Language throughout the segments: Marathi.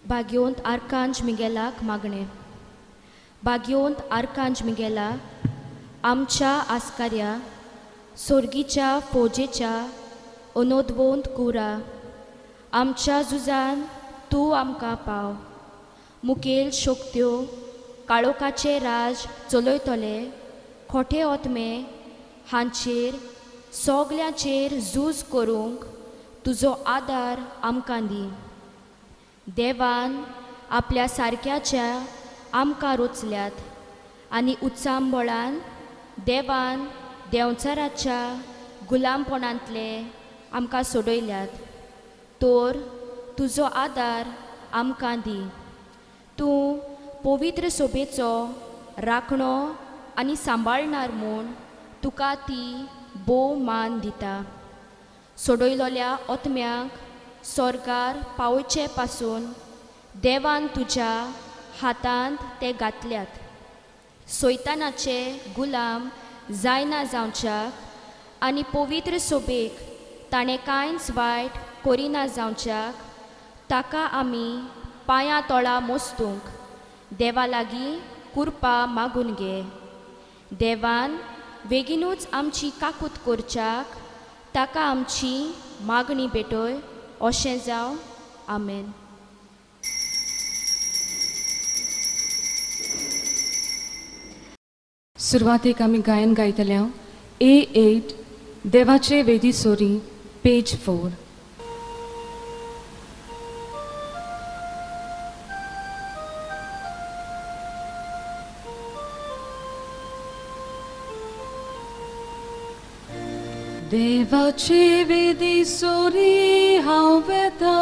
भाग्योंत आर्कांज मिगेलाक मागणे. भाग्योंत आर्कांज मिगेला, आमच्या आस्कार्या सोर्गीच्या फौजेच्या अनोदवंत कुरा, आमच्या झुजान तूं आमकां पाव. मुखेल शक्त्यो काळोखाचे राज चलयतले, खोटे ओतमे हांचेर सोगल्यांचेर झूज करूंक तुजो आदार आमकां दी. देवान आपल्या सारक्याच्या आमकां रोचल्यात आनी उत्सांबळान देवान देंवचाराच्या गुलामपणांतले आमकां सोडयल्यात. तर तुजो आदार आमकां दी. तूं पवित्र सोबेचो राखणो आनी सांबाळणार म्हूण तुका ती बोव मान दिता. सोडयलोल्या ओतम्यांक स्वर्गार पावचे पासून देवान तुज्या हातांत ते घातल्यात. सैतानाचे गुलाम जायना जावच्याक आनी पवित्र सोबेक ताणें कांयच वायट करिना जावच्याक ताका आमी पांयां तोळां मोस्तूंक देवा लागीं कृपा मागून घे. देवान बेगीनूच आमची काकूत करच्याक ताका आमची मागणी भेटय. अशें जावं. आमेन. सुरवातेक आमी गायन गायतल्या A8 देवाचे वेदी सोरी पेज 4. देवाचे वेदी सोरी हांव वेता,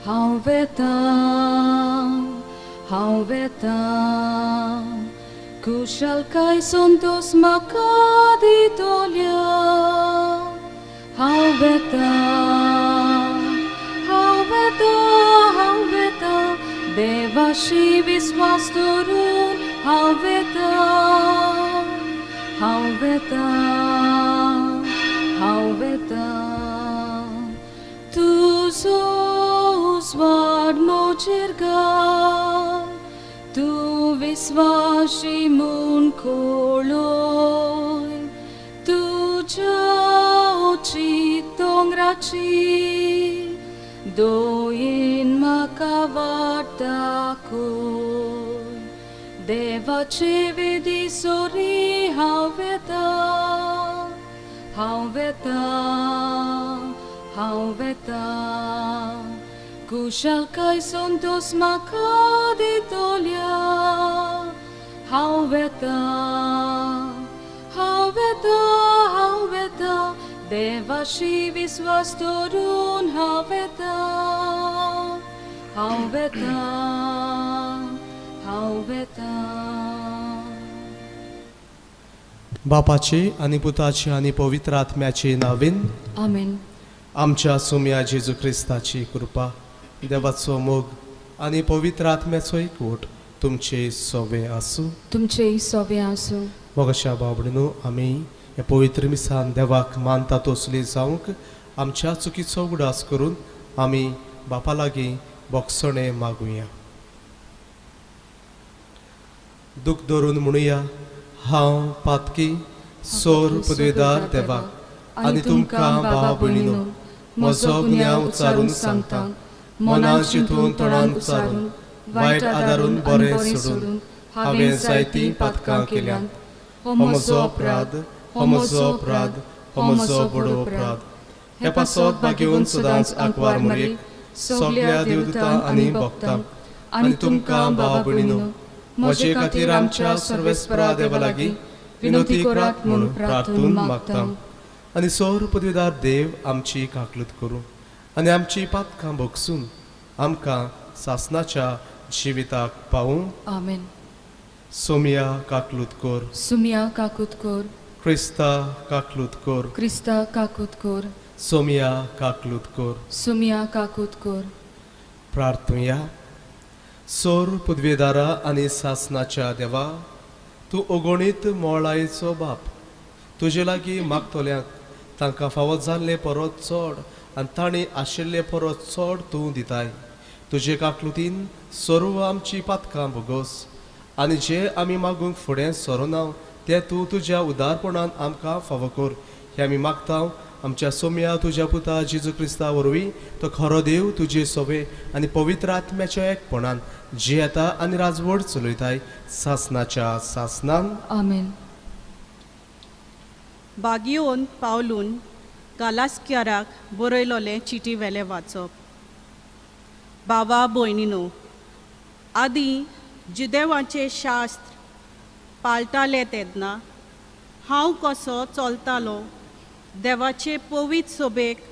हांव वेता, हांव वेता. कुशलकाय संतोष म्हाका दितोल्या. हांव वेता, हांव वेता, हांव वेता. देवाशी विस्वास दवरून हांव वेता, हांव वेता, हांव वेता. तुजो उजवाड म्हजेर घाल, तूं विस्वाशी म्हूण कळय. तुज्या ओची दोंगराची दोयेन म्हाका वाट दाखय. देवाचे वेदी सोरी हांव वेता, हांव वेता, हांव वेता. कुशलकाय संतोष म्हाका दितोल्या. हांव वेता, हांव वेता, हांव वेता. देवाशी विस्वास दवरून हांव वेता, हांव वेता, हांव वेता. बापाचे आनी पुताचे आनी पवित्र आत्म्याचे नावेन आमेन. आमच्या सोम्या जेजू क्रिस्ताची कृपा, देवाचो मोग आनी पवित्र आत्म्याचो एकवट तुमचे सोवे आसूं. तुमचे सोवे आसूं. मोगाच्या बाबडीनो आमी हे पवित्र मिसान देवाक मानता तसली जावंक आमच्या चुकीचो उगडास करून आमी बापा लागीं बोगसणे मागुया. दूख धरून म्हणुया, हांव पातकी सोर पदवेदार देवाक आनी तुमकां भाव भयणीनो म्हजो गुन्यांव उच्चारून सांगता. मनान चिंतून तोंडान उच्चारून वायट आदारून बरें सोडून हांवें जायतीं पातकां केल्यांत. हो म्हजो अपराध, हो म्हजो अपराध, हो म्हजो बडो अपराध. हे पासत भाग्यवन सदांच आंकवार मोरयेक सगळ्या देवदूतां आनी भक्तांक आनी तुमकां भाव भयणीनो म्हजे खातीर आमच्या सर्वेस्परा देवा लागीं विनोती करात म्हूण प्रार्थून मागता. आनी सौर पदवीदार देव आमची काकलूत करूं आनी आमची पातकां भोगसून आमकां सासणाच्या जिविताक पावूं. आमेन. सोमिया काकलूत कोर. सुमिया काकूत कोर. क्रिस्ता काकलूत कोर. क्रिस्ता काकूत कोर. सोमिया काकलूत कोर. सुमिया काकूत कोर. प्रार्थुया. सौर पदवेदारा आनी सासणाच्या देवा, तूं अगणीत मोळायेचो बाप. तुजे लागीं मागतोल्यांक तांकां फावो जाल्ले परत चड आनी तांणी आशिल्ले परत चड तूं दिताय. तुजे काकलुतीन सर्व आमची पातकां भोगोस आनी जे आमी मागूंक फुडें सरोनाव तें तूं तुज्या उदारपणान आमकां फावो कर हें आमी मागता आमच्या सोम्या तुज्या पुता जेजू क्रिस्ता वरवीं तो खरो देव तुजे सोबे आनी पवित्र आत्म्याच्या एकपणान जे येता आनी राजवट चलयताय सासनाच्या सासनान आमेन. बागयोन पावलून गालास्क्याराक बरयलोलें चिटी वेलें वाचप. बाबा भयणीनो, आदीं जुदेवांचें शास्त्र पाळटाले तेन्ना हांव कसो चलतालो, देवाचे पवित्र सोबेक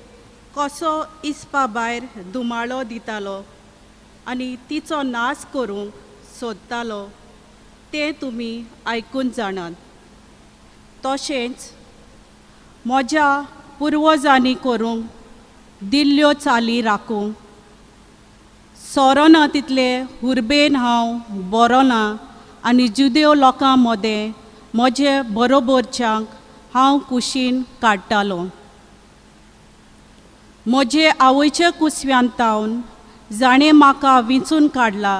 कसो इस्पा भायर धुमाळो दितालो आनी तिचो नाश करूंक सोदतालो तें तुमी आयकून जाणात. तशेंच म्हज्या पुर्वजांनी करूंक दिल्ल्यो चाली राखूंक सोरोना तितले उर्बेन हांव बरो ना आनी जुदेव लोकां मदें म्हजे बरोबरच्यांक हांव कुशीन काडटालो. म्हजे आवयचे कुसव्यांतावन जाणें म्हाका विंचून काडला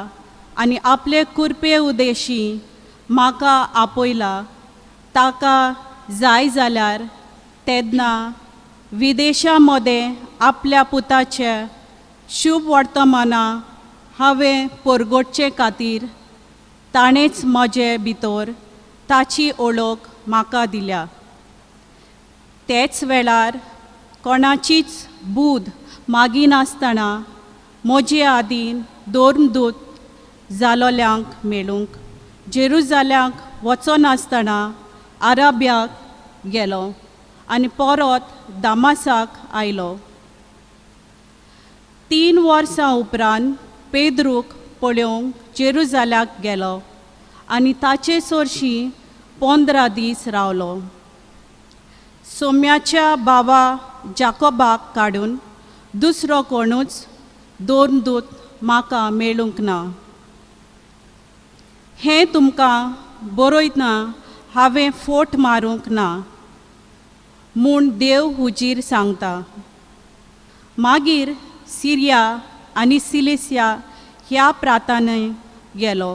आनी आपले कुरपे उदेशी म्हाका आपयला, ताका जाय जाल्यार तेन्ना विदेशा मदें आपल्या पुताचे शुभ वर्तमाना हांवें परगटचे खातीर ताणेंच म्हजे भितर ताची ओळख म्हाका दिल्या. तेच वेळार कोणाचीच बूद मागिनासतना म्हजे आदीन दोन दूत जालोल्यांक मेळूंक जेरुजाल्यांक वचनासतना अराब्याक गेलो आनी परत दामासाक आयलो. 3 वर्सां उपरांत पेद्रूक पळोवंक जेरुजाल्याक गेलो आनी ताचे चडशी 15 दीस रावलो. सोम्याच्या बाबा जाकोबाक काडून दुसरो कोणूच दोन दूत म्हाका मेळूंक ना. हें तुमकां बरयतना हांवें फोट मारूंक ना म्हूण देव हुजीर सांगता. मागीर सिरिया आनी सिलेसिया ह्या प्रांतांनी गेलो.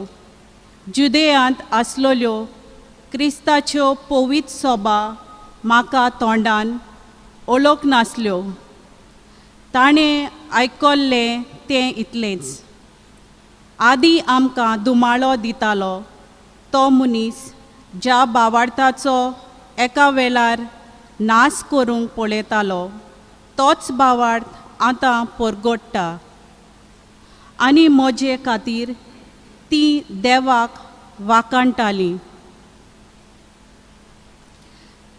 जुदेयांत आसलोल्यो क्रिस्ताच्यो पवित्र सभा म्हाका तोंडान ओळख नासल्यो. ताणें आयकल्लें तें इतलेंच. आदीं आमकां धुमाळो दितालो तो मनीस ज्या भावार्थाचो एका वेळार नाश करूंक पळयतालो तोच भावार्थ आतां परगट्टा आनी म्हजे खातीर ती देवाक वाखाणटाली.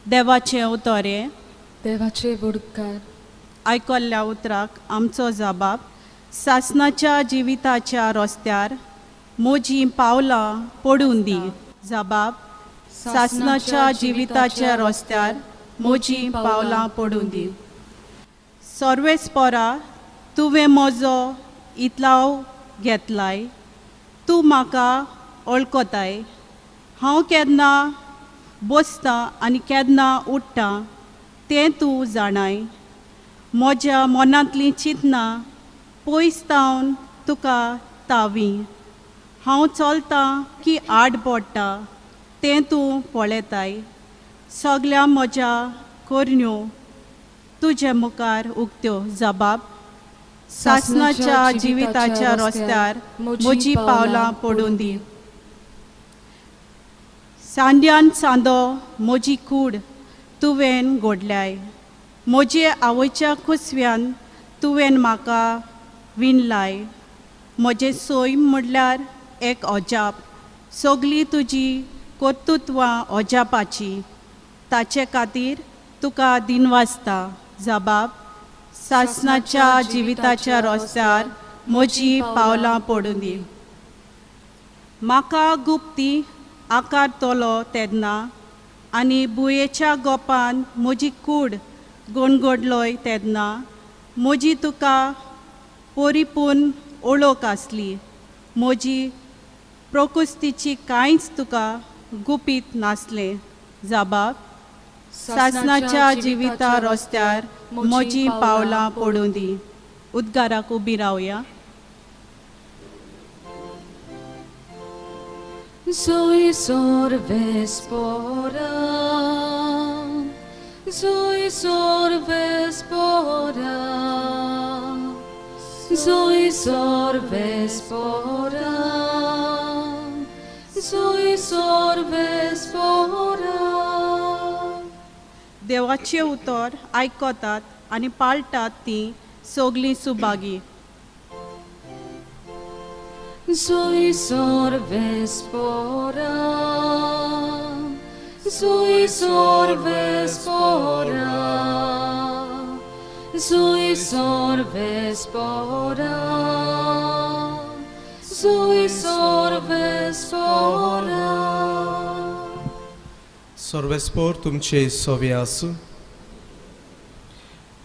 देवाचें उतोरें. देवाचे वडकार. आयकल्ल्या उतराक आमचो जबाब. सासनाच्या जिविताच्या रस्त्यार म्हजीं पावलां पडून दी. जबाब. सासनाच्या जिविताच्या रस्त्यार म्हजीं पावलां पडून दी. सर्वेस्परा, तुवें म्हजो इतलाव घेतलाय. तूं म्हाका वळखताय. हांव केन्ना बसतां आनी केन्ना उठ्ठां तें तूं जाणाय. म्हज्या मनांतलीं चिंतनां पयस तावन तुका तावीं. हांव चलतां की आड पडटा तें तूं पळयताय. सगळ्या म्हज्या करण्यो तुजे मुखार उक्त्यो. जबाब. सासनाच्या जिविताच्या रस्त्यार म्हजीं पावलां पडून दी. सांड्यान सांदो म्हजी कूड तुवें घोडल्याय. म्हजे आवयच्या कुसव्यान तुवें म्हाका विणलाय. म्हजें सैम म्हणल्यार एक अजाप. सगळीं तुजी कर्तुत्वां अजापाची. ताचे खातीर तुका दिनवासता. जबाब. सासनाच्या जिविताच्या रस्त्यार म्हजीं पावलां पडून दी. म्हाका गुप्ती आकारतलो तेन्ना आनी बुयेच्या गोपान म्हजी कूड गोणगोडलोय तेन्ना म्हजी तुका परिपूर्ण ओळख आसली. म्हजी प्रकृतीची कांयच तुका गुपीत नासलें. जबाब. सासनाच्या जिविता रस्त्यार म्हजीं पावलां पडून दी. उद्गाराक उबी रावया. Zoe sorves pora, Zoe sorves pora, Zoe sorves pora, Zoe sorves pora. देवाचे उतर आयकतात आणि पाळटात ती सगळीं Subhagi. Zoe sorves pora, Zoe sorves pora, Zoe sorves pora, Zoe sorves pora. सर्वेस्पोर तुमचे सोवे आसूं.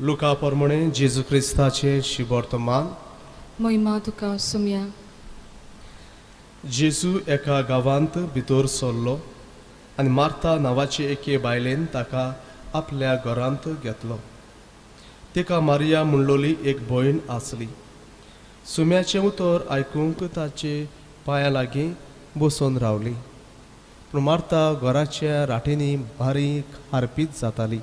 लुका प्रमाणे जेजू क्रिस्ताचे शिवर्तमान. Moima tuka sumya, जेजू एका गांवांत भितर सरलो आनी मार्ता नांवाचे एके बायलेन ताका आपल्या घरांत घेतलो. तिका मारिया म्हणलोली एक भयण आसली. सुम्याचें उतर आयकूंक ताचे पांयां लागीं बसून रावली. पूण मार्ता घराच्या राटींनी बारीक हारपीत जाताली.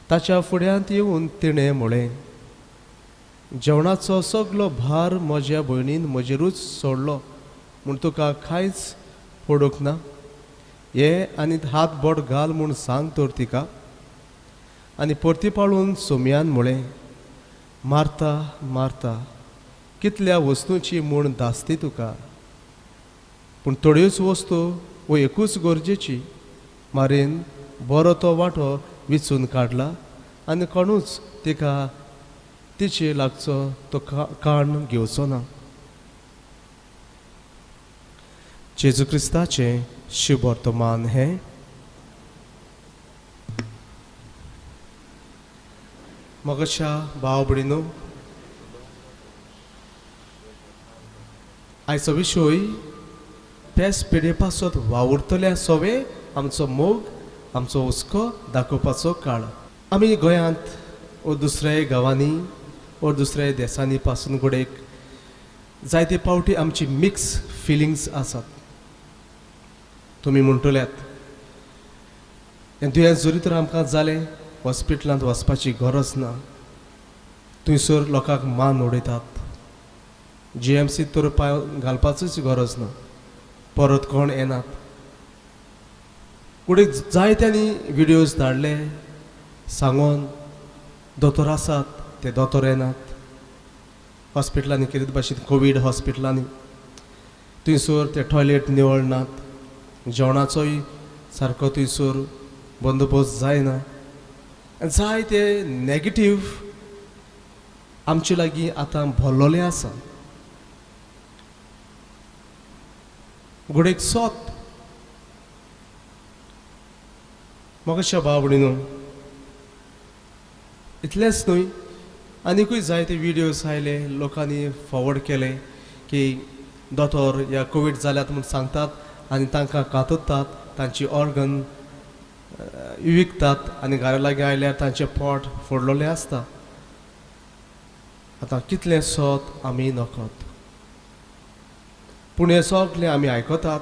ताच्या फुड्यांत येवन तिणें म्हळें, जेवणाचो सगलो भार म्हज्या भयणीन म्हजेरूच सोडलो म्हूण तुका कांयच पडूंक ना. हे आनी हात बोट घाल म्हूण सांग तर तिका. आनी परती पाळून सोम्यान म्हळें, मार्ता मार्ता, कितल्या वस्तूंची म्हूण धास्ती तुका, पूण थोड्योच वस्तू वो एकूच गरजेची. मारीन बरो तो वांटो विचून काडला आनी कोणूच तिका तिचे लागचो तो काण घेवचो ना. जेजू क्रिस्ताचे शिवर्तमान हें. मोगाच्या भाव भयणीनो, आयचो विशय पेस पिढे पासत वावुरतल्या सोवे आमचो मोग, आमचो हुस्को दाखोवपाचो काळ. आमी गोंयांत वा दुसऱ्या गांवांनी वा दुसऱ्या देशांनी पासून घोडेक जायते पावटी आमची मिक्स फिलिंग्स आसात. तुमी म्हणटल्यात हें दुयेंस जरी तर आमकां जालें हॉस्पिटलांत वचपाची गरज ना. थंयसर लोकांक मान उडयतात. GMC तर पांय घालपाचीच गरज ना. परत कोण येनात. फुडें जायत्यांनी विडियोज धाडले सांगून दोतोर आसात ते दोतोर येनात. हॉस्पिटलांनी कितें भाशेन कोवीड हॉस्पिटलांनी थंयसर ते टॉयलेट निवळ नात. जेवणाचोय सारको थंयसर बंदोबस्त जायना. जायते नॅगेटीव आमचे लागीं आतां भरलोले आसा. घोडेक सोत मोगाच्या भाव भयणीनो, इतलेंच न्हय, आनिकूय जायते विडियोज आयले, लोकांनी फॉवर्ड केले की दोतोर ह्या कोवीड जाल्यात म्हूण सांगतात आनी तांकां कातरतात, तांची ऑर्गन विकतात आनी घरा लागीं आयल्यार तांचें पोट फोडलोलें आसता. आतां कितलें सोत आमी नकत, पूण हें सगलें आमी आयकतात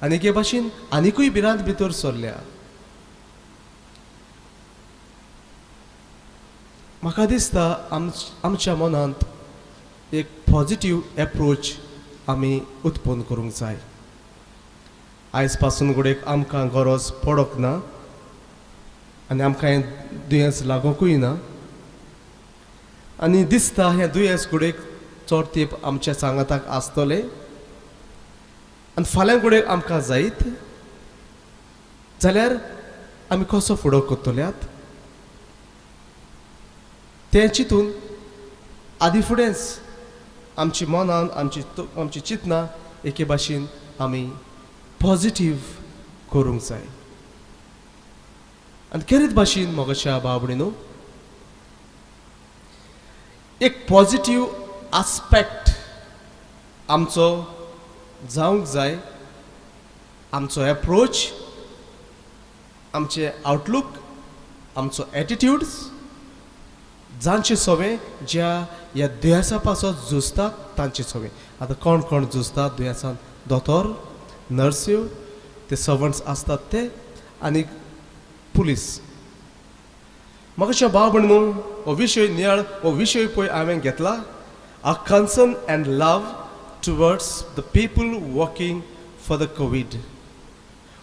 आनी हे भाशेन आनिकूय भिरांत भितर सरल्या. म्हाका दिसता आमच्या मनांत एक पॉझिटीव एप्रोच आमी उत्पन्न करूंक जाय. आयज पासून घोडेक आमकां गरज पडोंक ना आनी आमकां हें दुयेंस लागोंकूय ना. आनी दिसता हें दुयेंस घोडेक चड तेंप आमच्या सांगाताक आसतलें आनी फाल्यां घोडेक आमकां जायत जाल्यार आमी कसो फुडो करतल्यात तें चिंतून आदी फुडेंच आमची मनान आमची चिंतना एके भाशेन आमी पॉझिटीव करूंक जाय. आनी खेरीत भाशेन मोगाच्या भाव भयणीनो, एक पॉझिटीव आस्पेक्ट आमचो जावंक जाय. आमचो एप्रोच, आमचे आउटलूक, आमचो एटिट्यूड्स, जांचे सवे ज्या ह्या दुयेंसा पासत झुजतात तांचे सवे. आतां कोण कोण झुजतात दुयेंसान? दोतोर नर्स्यो ते सर्वंट्स असतात ते आनी पुलीस. म्हाका भाव भयणू हो विशय नियाळ हो विशय पळय हांवें घेतला अ concern and love towards the people working for the Covid.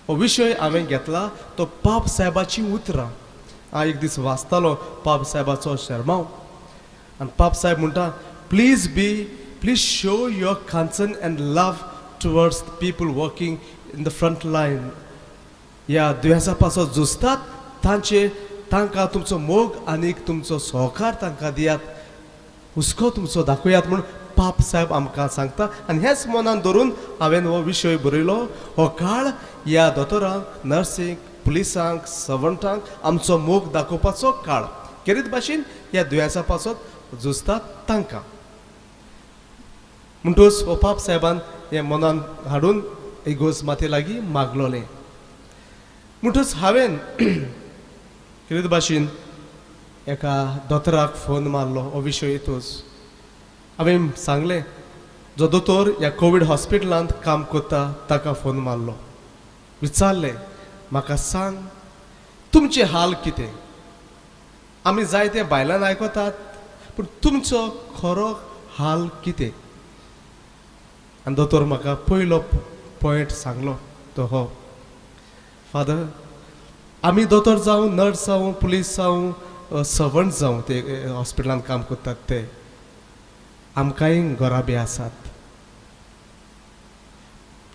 हो विशय हांवें घेतला तो पाप साहेबाची उतरां. हांव एक दीस वाचतालो पाप साहेबाचो शर्माव आनी पाप साहेब म्हणटा please show your concern and love towards the people working in the front line. ह्या दुयेंसा पासत झुजतात तांकां तुमचो मोग आनी तुमचो सहकार तांकां दियात, हुस्को तुमचो दाखयात म्हूण पाप साहेब आमकां सांगता. आनी हेच मनान धरून हांवें हो विशय बरयलो. हो काळ ह्या दोतोरांक, नर्सींक, पुलिसांक, सर्वंटांक आमचो मोग दाखोवपाचो काळ. खेरीत भाशेन ह्या दुयेंसा पासत झुजतात तांकां म्हणटूच हो पाप साहेबान हें मनान हाडून इगोज माते लागीं मागलोलें. म्हणटूच हांवें खेरीत भाशेन एका दोतोराक फोन मारलो हो विशय येतूच. हांवें सांगलें जो दोतोर ह्या कोवीड हॉस्पिटलांत काम करता ताका फोन मारलो. विचारलें म्हाका सांग तुमचे हाल कितें. आमी जायते बायलांन आयकतात पूण तुमचो खरो हाल कितें. आनी दोतोर म्हाका पयलो पॉयंट सांगलो तो हो फादर आमी दोतोर जावं, नर्स जावं, पुलीस जावं, सर्वंट जावं ते हॉस्पिटलांत काम करतात ते आमकांय घरा बी आसात.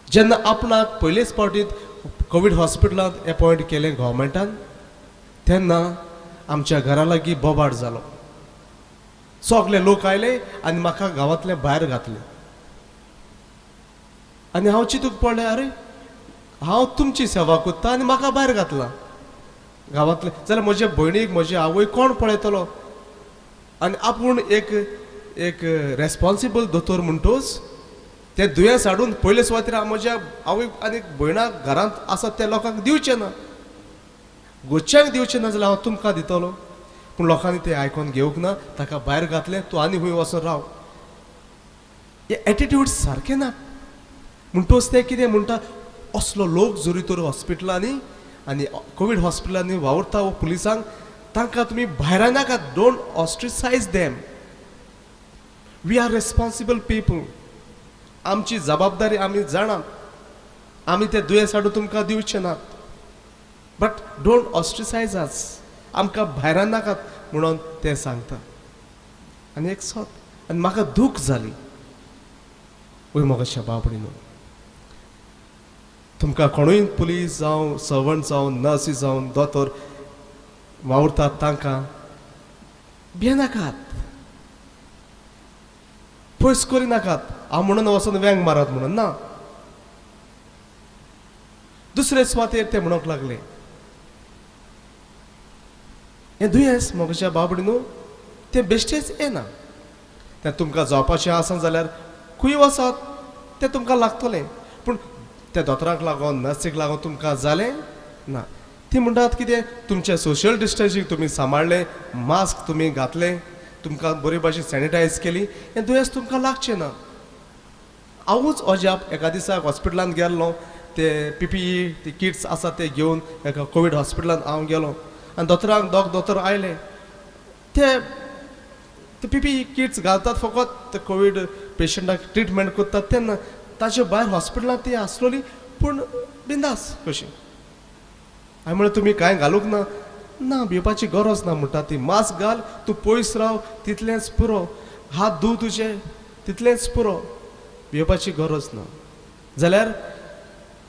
जेन्ना आपणाक पयलेच फावटीत कोवीड हॉस्पिटलांत अपॉयंट केलें गव्हर्मेंटान तेन्ना आमच्या घरा लागीं बोबाड जालो. सगळे लोक आयले आनी म्हाका गांवांतले भायर घातले. आनी हांव चिंतूंक पडलें अरे हांव तुमची सेवा करता आनी म्हाका भायर घातला गांवांतले. जाल्यार म्हजे भयणीक म्हजे आवय कोण पळयतलो. आनी आपूण एक रेस्पॉन्सिबल दोतोर म्हणटूच तें दुयेंस हाडून पयले सुवातेर हांव म्हज्या आवय आनी भयणाक घरांत आसात त्या लोकांक दिवचें ना, गोच्यांक दिवचें ना जाल्यार हांव तुमकां दितलो. पूण लोकांनी तें आयकोन घेवंक ना. ताका भायर घातलें तूं आनी खंय वचून राव. हे एटिट्यूड सारकें ना. म्हणटूच ते कितें म्हणटा असलो लोक जोरी तर हॉस्पिटलांनी आनी कोवीड हॉस्पिटलांनी वावरता वो पुलिसांक तांकां तुमी भायर नाकात. Don't ostracise them. We are responsible people. आमची जबाबदारी आमी जाणात. आमी ते दुयेंस हाडून तुमकां दिवचे नात. बट डोंट ऑस्ट्रिसायज अस. आमकां भायर नाकात म्हणून ते सांगता. आनी एक सोत आनी म्हाका दूख जाली. वय मोगाच्या बाबडीनो तुमकां कोणूय पुलीस जावं, सर्वंट जावं, नर्सी जावं, दोतोर वावरतात तांकां भियेनाकात, पयस करिनाकात. हांव म्हणून वचून व्यंग मारात म्हणून ना. दुसरे सुवातेर ते म्हणूंक लागले हें दुयेंस मोगाच्या बाबडीनो तें बेश्टेच येना. तें तुमकां जावपाचें आसा जाल्यार खंय वचात तें तुमकां लागतलें. पूण त्या दोतोराक लागून, नर्सीक लागून तुमकां जालें ना. ती म्हणटात कितें तुमचें सोशियल डिस्टन्सींग तुमी सांबाळलें, मास्क तुमी घातलें, तुमकां बरे भाशेन सॅनिटायज केली, हें दुयेंस तुमकां लागचें ना. हांवूच अजाप एका दिसाक हॉस्पिटलांत गेल्लो. ते PPE ते किट्स आसा ते घेवन एका कोवीड हॉस्पिटलांत हांव गेलो आनी दोतोराक दोतोर आयले. ते PPE किट्स घालतात फकत ते कोवीड पेशंटाक ट्रिटमेंट करतात तेन्ना. ताचे भायर हॉस्पिटलांत ती आसलोली पूण बिंदास कशी. हांवें म्हणलें तुमी कांय घालूंक ना. ना भिवपाची गरज ना म्हणटा ती. मास्क घाल, तूं पयस राव तितलेंच पुरो, हात धुव तुजे तितलेंच पुरो, भिवपाची गरज ना. जाल्यार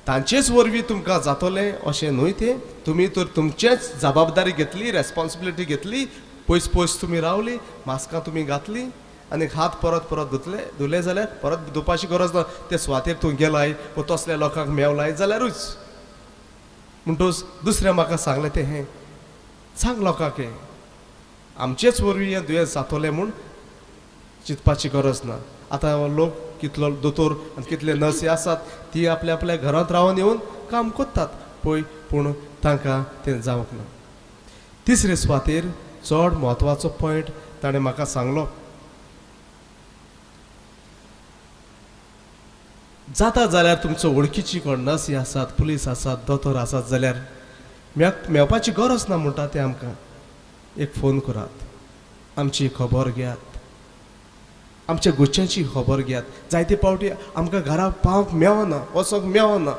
तांचेच वरवीं तुमकां जातलें अशें न्हय. तें तुमी तर तुमचेच जबाबदारी घेतली, रेस्पॉन्सिबिलिटी घेतली, पयस पयस तुमी रावली, मास्कां तुमी घातली आनी हात परत धुले जाल्यार परत धुवपाची गरज ना. ते सुवातेर तूं गेलाय वा तसल्या लोकांक मेवलाय जाल्यारूच. म्हणटूच दुसरें म्हाका सांगलें तें हें सांग लोकांक हें आमचेच वरवीं हें दुयेंस जातलें म्हूण चिंतपाची गरज ना. आतां लोक कितलो दोतोर आनी कितले नर्सी आसात ती आपल्या आपल्या घरांत रावन येवन काम करतात पळय, पूण तांकां तें जावंक ना. तिसरे सुवातेर चड म्हत्वाचो पॉयंट ताणें म्हाका सांगलो. जाता जाल्यार तुमचो वळखीची कोण नर्सी आसात पुलीस आसात दोतोर आसात जाल्यार मेवपाची गरज ना म्हणटा ते आमकां एक फोन करात आमची खबर घेयात आमच्या गुच्छ्यांची खबर घेयात जायते फावटी आमकां घरा पावंक मेवना वचोंक मेवना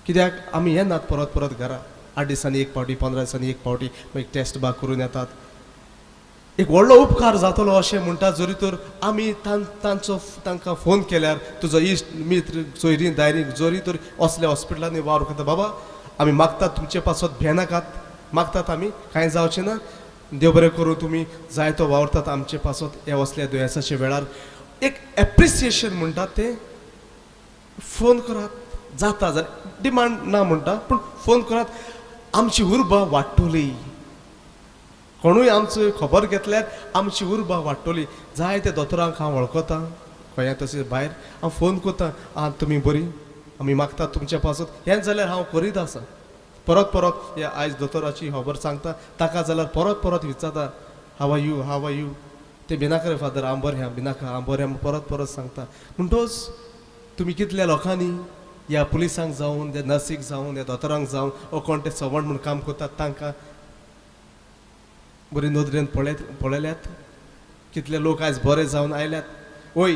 कित्याक आमी येनात परत परत घरा 8 दिसांनी एक फावटी 15 दिसांनी एक फावटी एक टेस्ट बाग करून येतात एक व्हडलो उपकार जातलो अशें म्हणटा जरी तर आमी तांकां फोन केल्यार तुजो इश्ट मित्र सोयरी दायरी जरी तर असल्या हॉस्पिटलांनी वावर करता बाबा आमी मागतात तुमचे पासत भेनाकात मागतात आमी कांय जावचें ना देव बरें करूं तुमी जाय तो वावरतात आमचे पासत हे असल्या दुयेंसाच्या वेळार एक एप्रिसिएशन म्हणटात ते फोन करात जाता जाल्यार डिमांड ना म्हणटा पूण फोन करात आमची उर्बा वाडटली कोणूय आमचो खबर घेतल्यार आमची उर्बा वाडटली जाय ते दोतोरांक हांव वळखता खंय तशें भायर हांव फोन करता आं तुमी बरी आमी मागतात तुमच्या पासत हें जाल्यार हांव करीत आसा परत परत हे आयज दोतोराची खबर सांगता ताका जाल्यार परत परत विचारता हाव आर यू ते भिनाका रे फादर हांव बरें हांव भिनाका हांव बरें परत परत सांगता म्हणटोच तुमी कितल्या लोकांनी ह्या पुलिसांक जावन त्या नर्सीक जावन ह्या दोतोरांक जावन ओ कोण ते सवण म्हूण काम करतात तांकां बरी नदरेन पळयल्यात कितले लोक आयज बरे जावन आयल्यात वय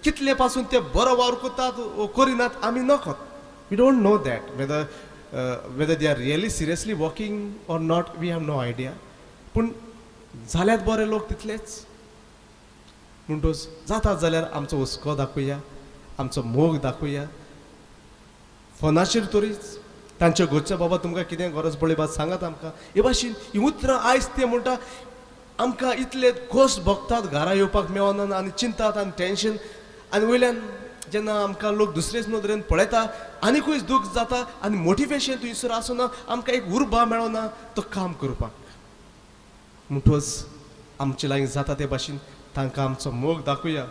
कितले पासून ते बरो वावर करतात वो करिनात आमी नकत we don't know that whether they are really seriously working or not we have no idea पूण जाल्यात बरे लोक तितलेच म्हणटोच जाता जाल्यार आमचो हुस्को दाखोवया आमचो मोग दाखोवया फोनाचेर तरीच तांच्या घरच्या बाबा तुमकां कितें गरज पडली बा सांगात आमकां हे भाशेन ही उतरां आयज ते म्हणटा आमकां इतले खोस भोगतात घरा येवपाक मेवना आनी चिंतात आनी टेन्शन आनी वयल्यान जेन्ना आमकां लोक दुसरेच नदरेन पळयता आनिकूय दूख जाता आनी मोटिवेशन थंयसर आसना आमकां एक उर्बा मेळना तो काम करपाक म्हणटच आमचे लागीं जाता ते भाशेन तांकां आमचो मोग दाखोवया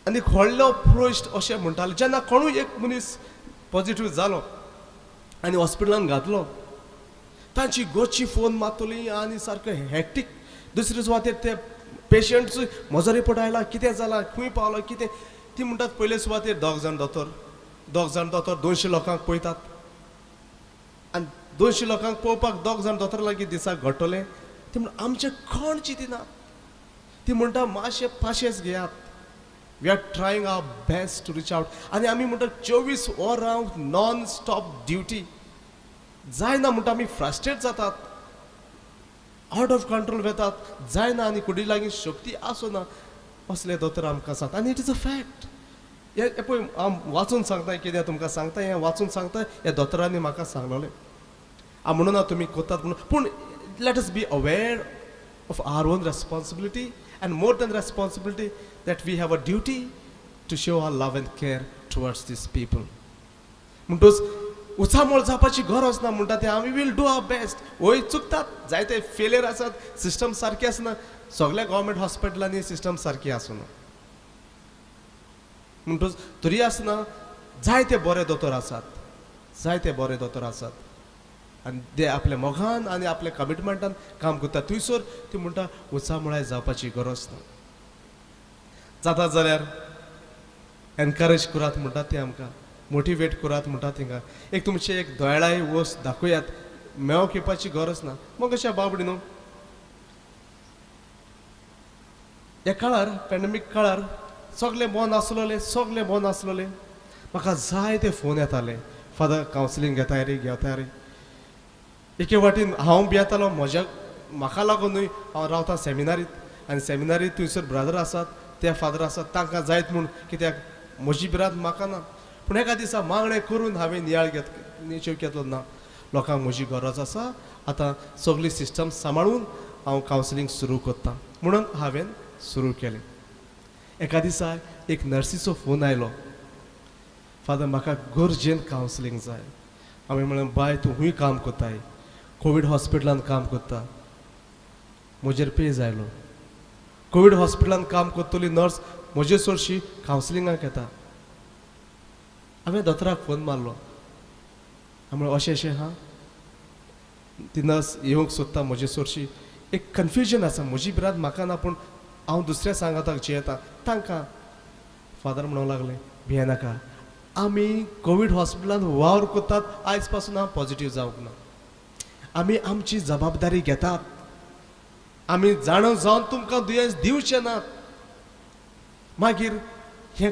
आनी व्हडलो प्रोश्ट अशें म्हणटाले जेन्ना कोणूय एक मनीस पॉझिटिव्ह जालो आनी हॉस्पिटलान घातलो तांची घरची फोन मारतली आनी सारको हॅक्टीक दुसरे सुवातेर ते पेशंट्स म्हजो रिपोर्ट आयला कितें जालां खंय पावलो कितें ती म्हणटात पयले सुवातेर 2 जाण दोतोर 200 लोकांक पळयतात आनी 200 लोकांक पळोवपाक 2 जाण दोतोर लागीं दिसाक घडटले ते म्हण आमचे कोण चिंतिना ती म्हणटा मातशें पाशेंस घेयात we are trying our best to reach out आनी आमी म्हणटा 24 वरां नॉन स्टॉप ड्युटी जायना म्हणटा आमी फ्रस्ट्रेट जातात आउट ऑफ कंट्रोल वेतात जायना आनी कुडी लागीं शक्ती आसना असले दोतोर आमकां सांगता आनी इट इज अ फॅक्ट हे पळय हांव वाचून सांगता कितें तुमकां सांगता हें वाचून सांगता ह्या दोतोरांनी म्हाका सांगलोलें हांव म्हणूना तुमी कोतात म्हणून पूण let us be aware of our own responsibility and more than responsibility that we have a duty to show our love and care towards these people म्हणटोच उचामोळ जावपाची गरज ना म्हणटा ते आमी वील डू आवर बेस्ट वय चुकतात जायते फेलियर आसात सिस्टम सारकी आसना सगळ्या गव्हर्मेंट हॉस्पिटलांनी सिस्टम सारकी आसना म्हणटोच तरी आसना जायते बरे दोतोर आसात आनी ते आपल्या मोगान आनी आपल्या कमिटमेंटान काम करतात थंयसर ती म्हणटा उचामळाय जावपाची गरज ना जाता जाल्यार एनकरेज करात म्हणटात ते आमकां मोटिवेट करात म्हणटात थिंगा एक तुमचे एक दोळाय वस दाखोवयात मेव घेवपाची गरज ना मग अशा बाबडी न्हू ह्या काळार पॅन्डेमीक काळार सगळे बंद आसलोले म्हाका जायते फोन येताले फादर कावन्सिलींग घेताय रे एके वाटेन हांव बी येतालो म्हाका लागून न्हय हांव रावता सेमिनारीत आनी सेमिनारीत थंयसर ब्रदर आसात ते फादर आसात तांकां जायत म्हूण कित्याक म्हजी भिरांत म्हाका ना पूण एका दिसा मागणें करून हांवें नियाळ घेतलो ना लोकांक म्हजी गरज आसा आतां सगळी सिस्टम सांबाळून हांव कावन्सिलींग सुरू करतां म्हणून हांवें सुरू केलें एका दिसा एक नर्सीचो फोन आयलो फादर म्हाका गरजेन कावन्सिलींग जाय हांवें म्हणलें बाय तूं खूंय काम कोत्ताय कोवीड हॉस्पिटलान काम करता म्हजेर पेज आयलो कोवीड हॉस्पिटलान काम करतली नर्स म्हजे चडशी कावन्सिलिंगाक येता हांवें दोतोराक फोन मारलो हांवें अशें हां ती नर्स येवंक सोदता म्हजे चडशी एक कन्फ्युजन आसा म्हजी भिरांत म्हाका ना पूण हांव दुसऱ्या सांगाताक जे येता तांकां फादर म्हणूंक लागले भिये नाका आमी कोवीड हॉस्पिटलांत वावर करतात आयज पासून हांव पॉझिटिव्ह जावंक ना आमी आमची जबाबदारी घेतात आमी जाणव जावन तुमकां दुयेंस दिवचे नात मागीर हें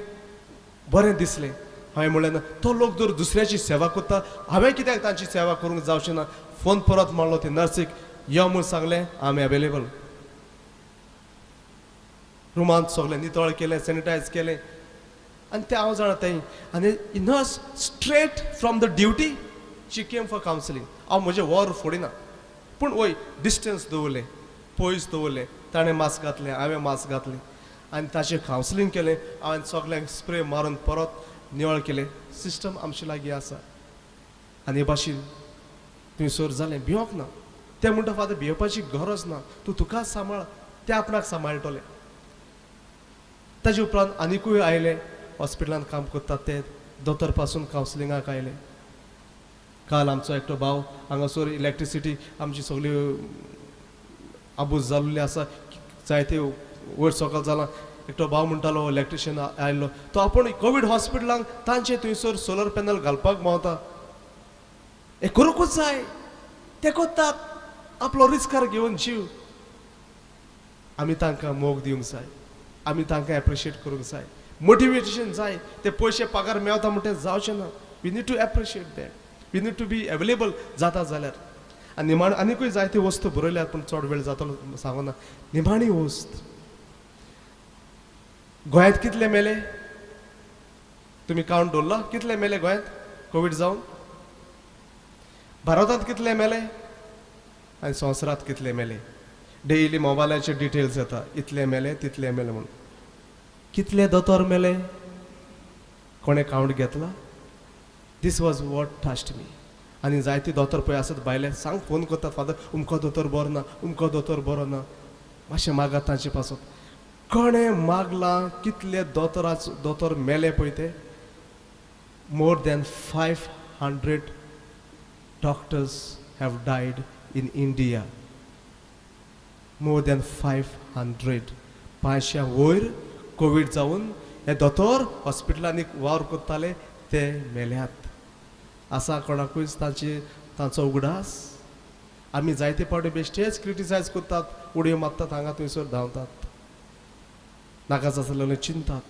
बरें दिसलें हांवें म्हणलें ना तो लोक जर दुसऱ्याची सेवा करता हांवें कित्याक तांची सेवा करूंक जावचें ना फोन परत मारलो ती नर्सीक यो म्हूण सांगलें आमी अवेलेबल रुमांत सगळें नितळ केलें सॅनिटायज केलें आनी तें हांव जाणा आनी nurse straight from the duty she came for counselling हांव म्हजें वर फोडिना पूण वय डिस्टन्स दवरलें पयस दवरलें ताणें मास्क घातलें हांवें मास्क घातलें आनी ताचें कावन्सिलींग केलें हांवें सगळ्यांक स्प्रे मारून परत निवळ केलें सिस्टम आमचे लागीं आसा आनी हे भाशेन थंयसर जालें भिवंक ना ते म्हणटा फादर भिवपाची गरज ना तूं तुकाच सांबाळ ते आपणाक सांबाळटले ताजे उपरांत आनिकूय आयले हॉस्पिटलांत काम करतात ते दोतोर पासून कावन्सिलिंगाक आयले काल आमचो एकटो भाव हांगासर इलेक्ट्रिसिटी आमची सगळी आबूज जाल्ली आसा जायते वयर सकयल जालां एकटो भाव म्हणटालो इलेक्ट्रिशियन आयल्लो तो आपूण कोवीड हॉस्पिटलांक तांचे थंयसर सोलर पॅनल घालपाक मावता हें करूंकूच जाय ते कोत्तात आपलो रिस्कार घेवन जीव आमी तांकां मोग दिवंक जाय आमी तांकां एप्रिशिएट करूंक जाय मोटिवेशन जाय ते पयशे पगार मेळटा म्हणटा जावचें ना we need to appreciate that we need to be available जाता जाल्यार आनी निमाण आनिकूय जायत्यो वस्तू बरयल्यात पूण चड वेळ जातलो सांगना निमाणी वस्त गोंयांत कितले मेले तुमी कावंट दवरला कितले मेले गोंयांत कोवीड जावन भारतांत कितले मेले आनी संवसारांत कितले मेले डेली मोबायलाचे डिटेल्स येता इतले मेले तितले मेले म्हणून कितले दोतोर मेले कोणें कावंट घेतला दीस वॉज वॉट टच्ड मी आनी जायती दोतोर पळय आसत भायले सांग फोन करतात फादर उमको दोतोर बरो ना उमको दोतोर बरो ना मातशें मागात तांचे पासून कोणें मागलां कितले दोतोर मेले पळय ते more than 500 doctors have died in India. More than 500. 500 वयर कोविड जावन हे दोतोर हॉस्पिटलांनी वावर करताले ते मेल्यात आसा कोणाकूय तांचो उगडास आमी जायते फावटी बेश्टेच क्रिटिसायज करतात उडयो मारतात हांगा थंयसर धांवतात नाका जातलें चिंतात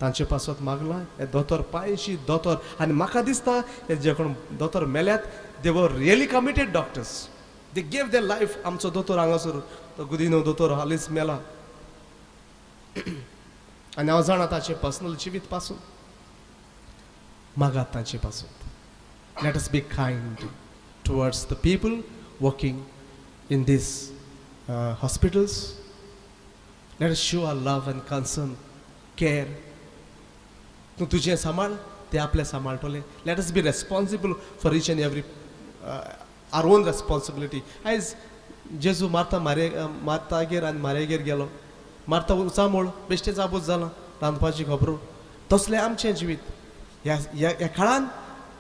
तांचे पासत मागलां हे दोतोर पांयशी दोतोर आनी म्हाका दिसता हे जे कोण दोतोर मेल्यात they were really committed doctors they gave their life आमचो दोतोर हांगासर तो गुदिनो दोतोर हालींच मेला आनी हांव जाणा ताचें पर्सनल जिवीत पासून मागात तांचे पासून let us be kind towards the people working in these hospitals let us show our love and concern care तूं तुजें सांबाळ ते आपले सांबाळटले let us be responsible for each and every our own responsibility आयज जेजू मार्तागेर आनी मारेगेर गेलो मार्ता उचामोळ बेश्टेच आबूज जालां रांदपाची खबरो तसलें आमचें जिवीत ह्या काळान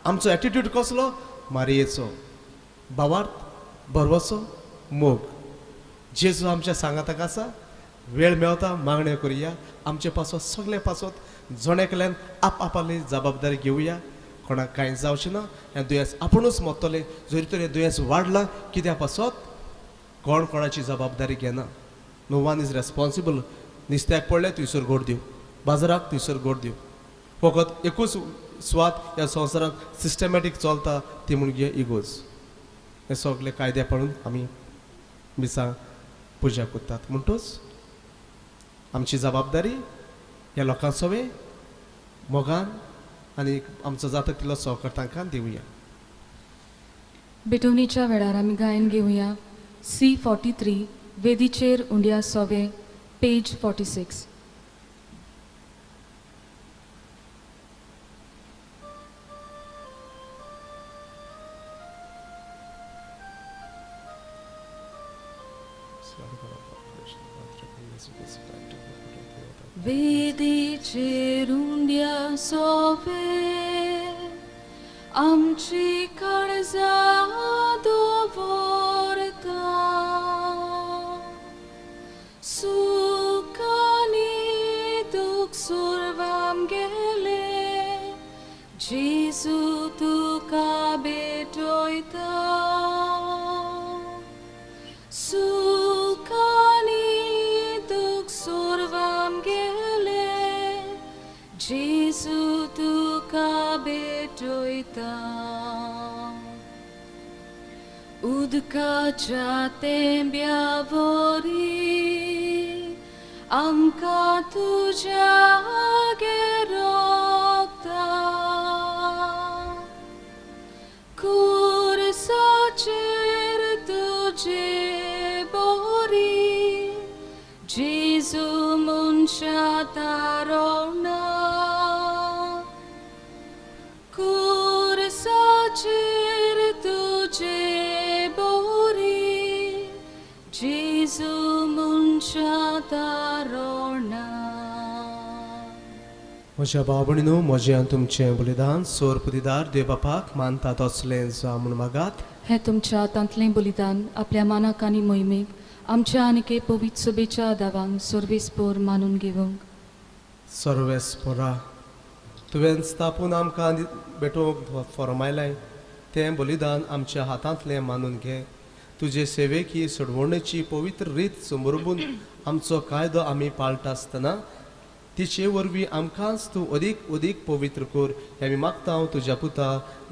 आमचो एटिट्यूड कसलो मारयेचो भावार्थ बरवसो मोग जेजू आमच्या सांगाताक आसा वेळ मेवता मागण्यो करुया आमचे पासत सगळे पासत जोणेकल्यान आपली जबाबदारी घेवया कोणाक कांय जावचें ना हें दुयेंस आपुणूच मोत्तलें जरी तर हें दुयेंस वाडलां कित्या पासत कोण कोणाची जबाबदारी घेना नो वन इज रेस्पॉन्सिबल नुस्त्याक पडलें थंयसर गोड दिव बाजाराक थंयसर गोड दिव फकत एकूच स्वात ह्या संवसारांत सिस्टमॅटीक चलता ती म्हणजे इगोज हे सगळे कायदे पाळून आमी मिसां पुजा करतात म्हणटूच आमची जबाबदारी ह्या लोकांक सवे मोगान आनी आमचो जाता तितलो सहकार तांकां दिवया बेटवणीच्या वेळार आमी गायन घेवया C43 वेदीचेर उंड्या सोवे पेज 46 वेदीचेर उंड्या सोवे आमची काळजां दवरता सुख आनी दूख भेटोयता सुख आनी दुःख सर्वम गेले जेजू तुका भेटोयता उदकाच्या तेंब्यावरी आमकां तुज्या गेरोगता खुर्साचेर तुजे बोरी जेजू मनशा तारोवना खुर्साचेर तुजे बोरी जेजू मनशा तारोवना म्हज्या भाव भयणीनो म्हजें तुमचें बलिदान सोर पुदिदार देव बापाक मानतात असलें जा म्हूण मागात हे तुमच्या हातांतलें बलिदान आपल्या मानाक आनी मोहिमेक आमच्या आनीक पवित्र सभेच्या दावांक सर्वेस्पोर मानून घेवंक सर्वेस्परा तुवें स्थापून आमकां भेटोवंक फरमायलें तें बलिदान आमच्या हातांतलें मानून घे तुजे सेवेक ही सोडवणेची पवित्र रीत समोरून आमचो कायदो आमी पाळटा आसतना तिचे वरवीं आमकांच तूं अदीक अदीक पवित्र कर हें आमी मागता तुज्या पुता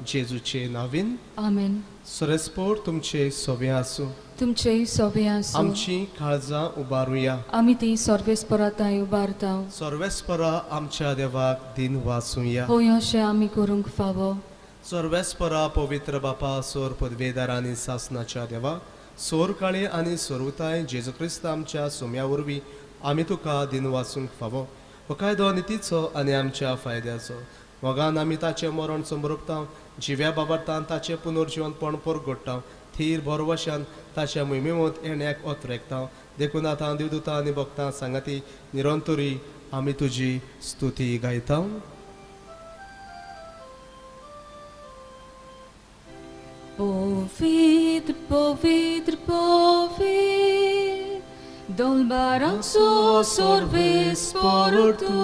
जेजूचे नांवीन आमेन सर्वेस्पोर तुमचे सोबे आसूं तुमचे सोबे आसूं आमची काळजां उबारुया आमी ती सर्वेस्पराताय उबारता सर्वेस्परा आमच्या देवाक दिन वाचूया होय अशें आमी करूंक फावो सर्वेस्परा पवित्र बापा सोर पदवेदार आनी सासनाच्या देवा सोर काळी आनी सोरवताय जेजू क्रिस्त आमच्या सोम्या वरवीं आमी तुका दिन वाचूंक फावो हो कायदो नितीचो आनी आमच्या फायद्याचो मोगान आमी ताचें मरण समरुपता जिव्या बाबार्थान ताचें पुनर्जीवनपण परगोडटा थीर बरवशान ताच्या मोहिमेवंत येण्याक ओतरेकता देखून आतां दिवदूतां आनी भक्तां सांगाती निरंतरी आमी तुजी स्तुती गायता Pofidr, pofidr, pofidr, dolbaran so sorves portu,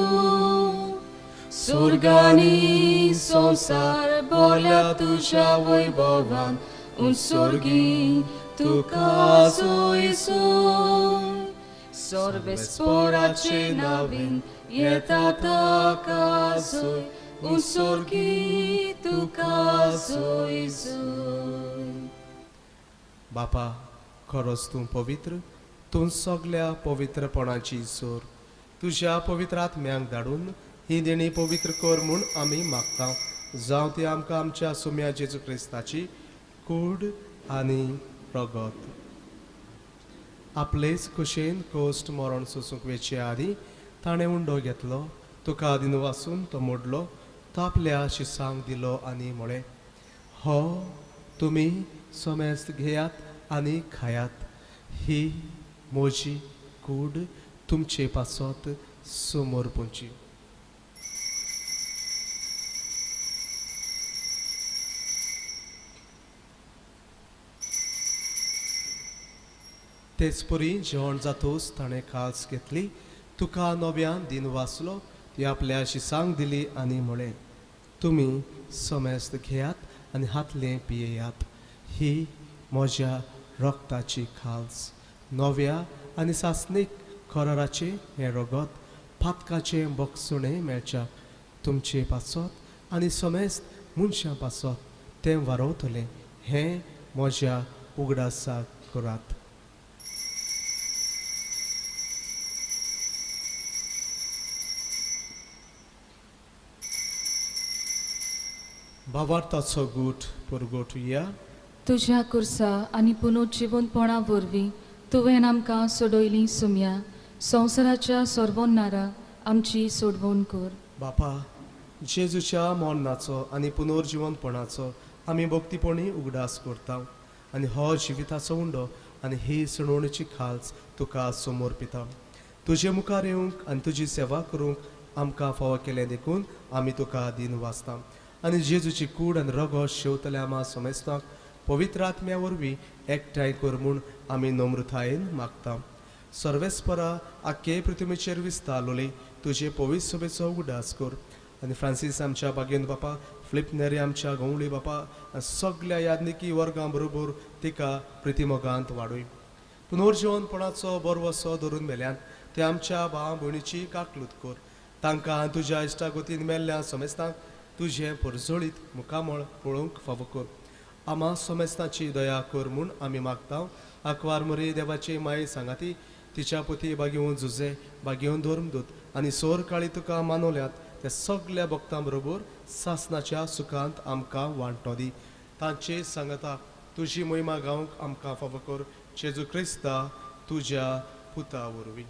sorgani sonsar bolia tuja वैभवान, un sorgi tu kazo Isus, sorves porace navin, yetata kazo. Un sorgi tu caso Isus. बापा खरोच तूं पवित्र तूं सगळ्या पवित्रपणाची सोर तुज्या पवित्र आत्म्यांक धाडून ही देणी पवित्र कर म्हूण आमी मागता जावं ती आमकां आमच्या सुम्या जेजू क्रिस्ताची कूड आनी रगत आपलेच कुशेन कोश्ट मरण सोसूंक वेचे आदी ताणें उंडो घेतलो तुका दिन वाचून तो मोडलो तो आपल्या शिसांक दिलो आनी म्हळें हो तुमी सोमेस्त घेयात आनी खायात ही म्हजी कूड तुमचे पासत समोर पोंची तेच परी जेवण जातोच ताणें कास घेतली तुका नव्यान दिन वाचलो ती आपल्या शिसांक दिली आनी म्हळें तुमी सोमेस्त घेयात आनी हातलें पियेयात ही म्हज्या रक्ताची खाल्स नव्या आनी सासणीक कराराचें हें रगत फातकाचें बक्षुणें मेळच्या तुमचे पासत आनी सोमेस्त मनशां पासत तें वारोवतलें हें म्हज्या उगडासाक करात भावार्थाचो गूट परगोटुया तुज्या कुर्सा आनी पुनर्जीवनपणा वरवीं तुवें आमकां सोडयलीं सुम्या संवसाराच्या सर्वोन्नारा आमची सोडवण कर बापा जेजूच्या मरणाचो आनी पुनर्जीवनपणाचो आमी भक्तीपणी उगडास करता आनी हो जिविताचो उंडो आनी ही सणवणेची खाल्स तुका समोर पिता तुजे मुखार येवंक आनी तुजी सेवा करूंक आमकां फावो केलें देखून आमी तुका दिन वाचता आनी जेजूची कूड आनी रगत शेवतले आमा समेस्ताक पवित्र आत्म्या वरवीं एकठांय कर म्हूण आमी नम्रतायेन मागता सर्वेस्परा आख्खे पृथ्वीचेर विस्तारलोली तुजे पवित्र सभेचो उगडास कर आनी फ्रांसीस आमच्या बागेंत बापा फ्लिप नेरी आमच्या गवळी बापा सगळ्या यादनिकी वर्गां बरोबर तिका प्रितीमोगांत वाडूय पुनर्जीवनपणाचो बरवसो धरून मेल्यान ते आमच्या भाव भयणीची काकलूत कर तांकां तुज्या इश्टागतीन मेल्ल्या समेस्तांक तुजें परजोळीत मुखामळ पळोवंक फावो कर आमा समेस्तांची दया कर म्हूण आमी मागता आकवार मरी देवाची माय सांगाती तिच्या पुती बागेवन झुजे बागेवन धर्मदूत आनी सोर काळी तुका मानवल्यात त्या सगळ्या भक्तां बरोबर सासनाच्या सुखांत आमकां वांटो दी तांचे सांगता तुजी मोहिमा गावंक आमकां फावो कर जेजू क्रिस्ता तुज्या पुता वरवीं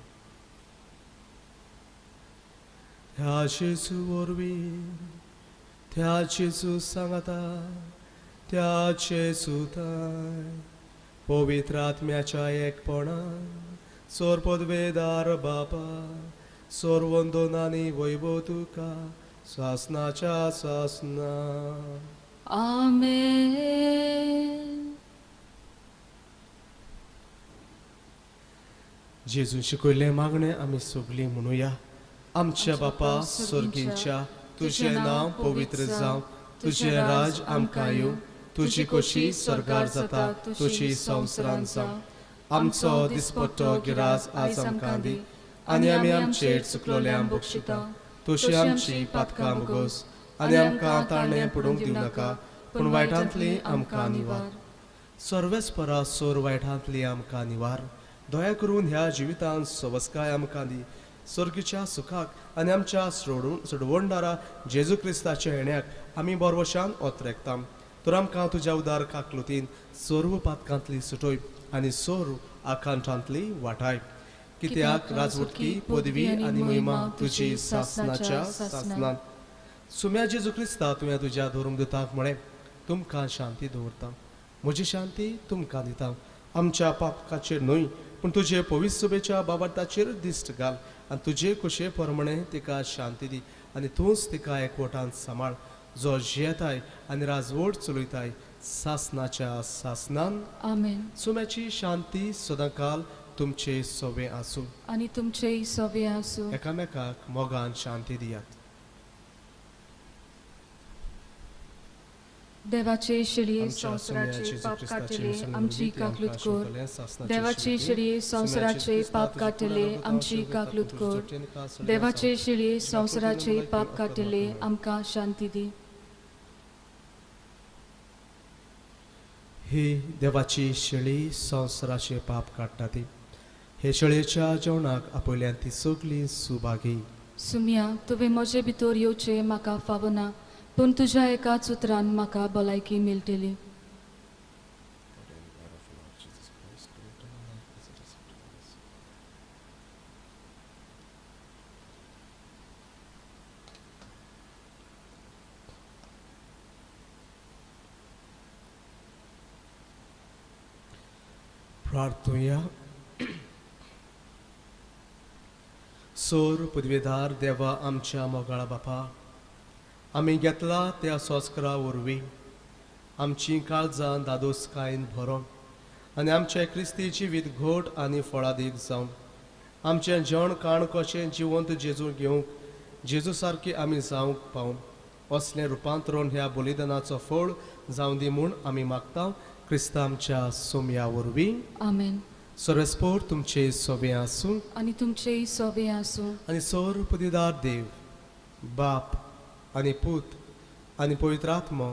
ह्या जेजू वरवीं त्या जेजू सांगता त्या जेजूताय पवित्र आत्म्याच्या एकपणान सोर पदवेदार बापा सोर वंदनानी वैभव तुका सासनाच्या सासना आमेन. जेजून शिकयले मागणे आमी सगळीं म्हणुया आमच्या बापा स्वर्गींच्या तुझें नांव पवित्र जावं तुझें राज आमकां येवं तुजी खोशी स्वर्गार जाता तुजी संवसारांत जावं आमचो दिसपट्टो गिराज आज आमकां दी आनी आमी आमचेर चुकलोल्यांक बक्षिता तुशी आमची पातकां मुगोस आनी आमकां ताळणे पडूंक दिवं नाका पूण वायटांतली आमकां निवार सर्वेस्परा सोर वायटांतली आमकां निवार दया करून ह्या जिवितांत सवस्काय आमकां दी सर्गीच्या सुखाक आनी आमच्या सोडवणदारा जेजू क्रिस्ताच्या येण्याक आमी बरवशान ओतरेकता तर आमकां तुज्या उदार काकलुतीन सर्व पातकांतली सुटोय आनी सोर आखांठांतली वाटाय कित्याक राजवटकी पदवी आनी महिमा तुजी सासनाच्या सासनान सुम्या जेजू क्रिस्ता तुवें तुज्या धर्मदूताक म्हळें तुमकां शांती दवरता म्हजी शांती तुमकां दिता आमच्या पापकाचेर न्हय पूण तुजे पवित्र सभेच्या बाबार्ताचेर दिश्ट घाल आनी तुजे कुशे प्रमाणे तिका शांती दी आनी तूंच तिका एकवटान सांबाळ जो जियेताय आनी राजवट चलयताय सासनाच्या सासनान आमेन. सुम्याची शांती सदांकाल तुमचे सोबे आसूं आनी तुमचेय सोबे आसूं. एकामेकाक मोगान शांती दियात. देवाचे शिडये संवसाराचे पाप काटिले आमची काकलूत कर देवाचे शिडये संवसाराचे पाप काटिले आमची काकलूत कर देवाचे शिडये संवसाराचे पाप काटिले आमकां शांती दी. ही देवाची शेळी संवसाराचे पाप काडटा ती हे शेळयेच्या जेवणाक आपयल्यान ती सगळी सुभागी सुम्या तुवें म्हजे भितर येवचें म्हाका फावो ना पूण तुज्या एकाच उतरान म्हाका भलायकी मेळटली. प्रार्थुया सोर पदवेदार देवा आमच्या मोगाळा बापा आमी घेतला त्या सोस्करा वरवीं आमची काळजां दादोसकायेन भरोन आनी आमचे क्रिस्ती जिवीत घोट आनी फळादीक जावन आमचें जेवण खाण कशें जिवंत जेजू घेवंक जेजू सारकी आमी जावंक पावून असलें रुपांतरण ह्या बलिदानाचो फळ जावं दी म्हूण आमी मागता क्रिस्ता आमच्या सोम्या वरवीं आमेन. सर्वेस्पोर तुमचे सोबे आसूं आनी तुमचेय सोबे आसूं. आनी सोर पदवीदार देव बाप आनी पूत आनी पवित्र आत्मो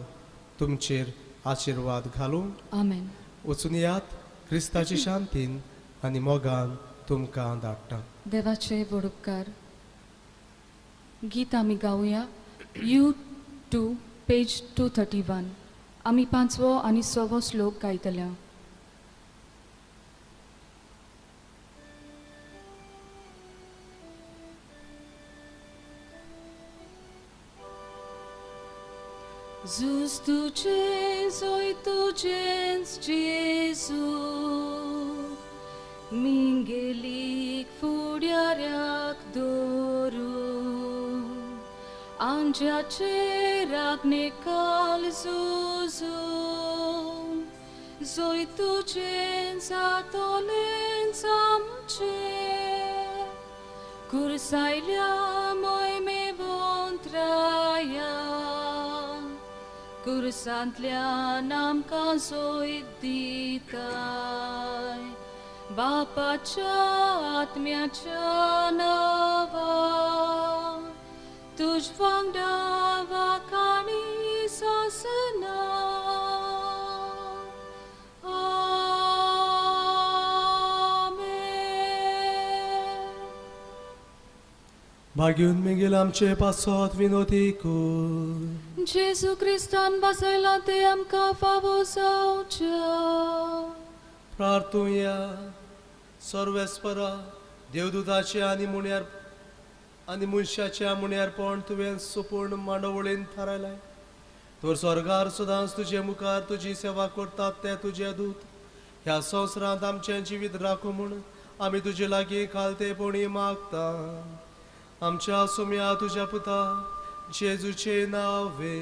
तुमचेर आशिर्वाद घालूं. आमेन. वचून यात क्रिस्ताची शांतीन आनी मोगान तुमकां धाडटा. देवाचे व्हड उपकार. गीत आमी गावया U2 पेज 231 आमी 5वो आनी 6वो श्लोक गायतल्या. Zus tudzieś, oj tudzieś, Jezu, mingelik fudiariak doru, anjace ragne kal zuzu, zoi tudzieś atolen samce, kursailia moi me vontraya. कुरसांतल्यान आमकां सोयत दिताय बापाच्या आत्म्याच्या नांवान तुज वांगडा वाखाणी सासना भाग्यून मिगेल आमचे पासोत विनोदी कर जेसू क्रिस्तान बसयला ते आमकां फावो जावच्या प्रार्थुया सर्वेस्परा देवदूताचे आनी मुण्यार आनी मनशाच्या मुण्यारपण तुवें सुपूर्ण मांडवळीन थारायलाय तर स्वर्गार सदांच तुजे मुखार तुजी सेवा करतात ते तुजे दूत ह्या संवसारांत आमचें जिवीत राखूं म्हूण आमी तुजे लागीं खालतेपणी मागता आमच्या सुम्या तुज्या पुता जेजूचे नावे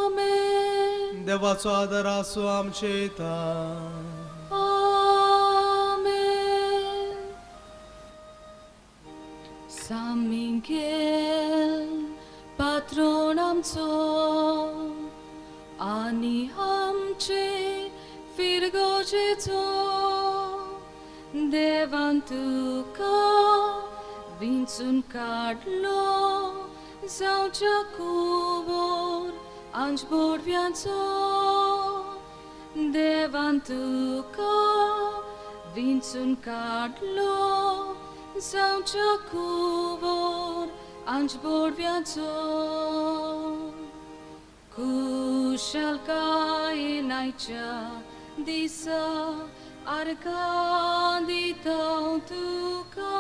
आमेन देवाचो आदार आसूं आमचे आमेन सामिंगेल पात्रोन आमचो आनी आमचे फिरगोजेचो देवान तुका विंचून काडलो जावच्या कुबोर अंज बोडव्याचो देवान तुका विंचून काडलो जावच्या कुबोर अंज बोडव्याचो कुशलकाय नायच्या दिसा आर्गां दितां तुका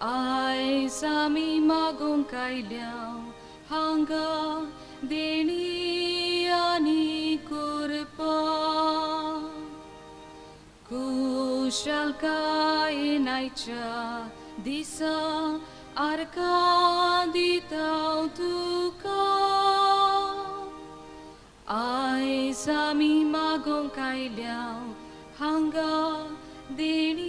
आयज आमी मागोंक आयल्या हांगा देणी आनी कुरपा कुशलकाय नायच्या दिसा आर्गां दितां तुका आयज आमी मागोंक आयल्या हांगा देणी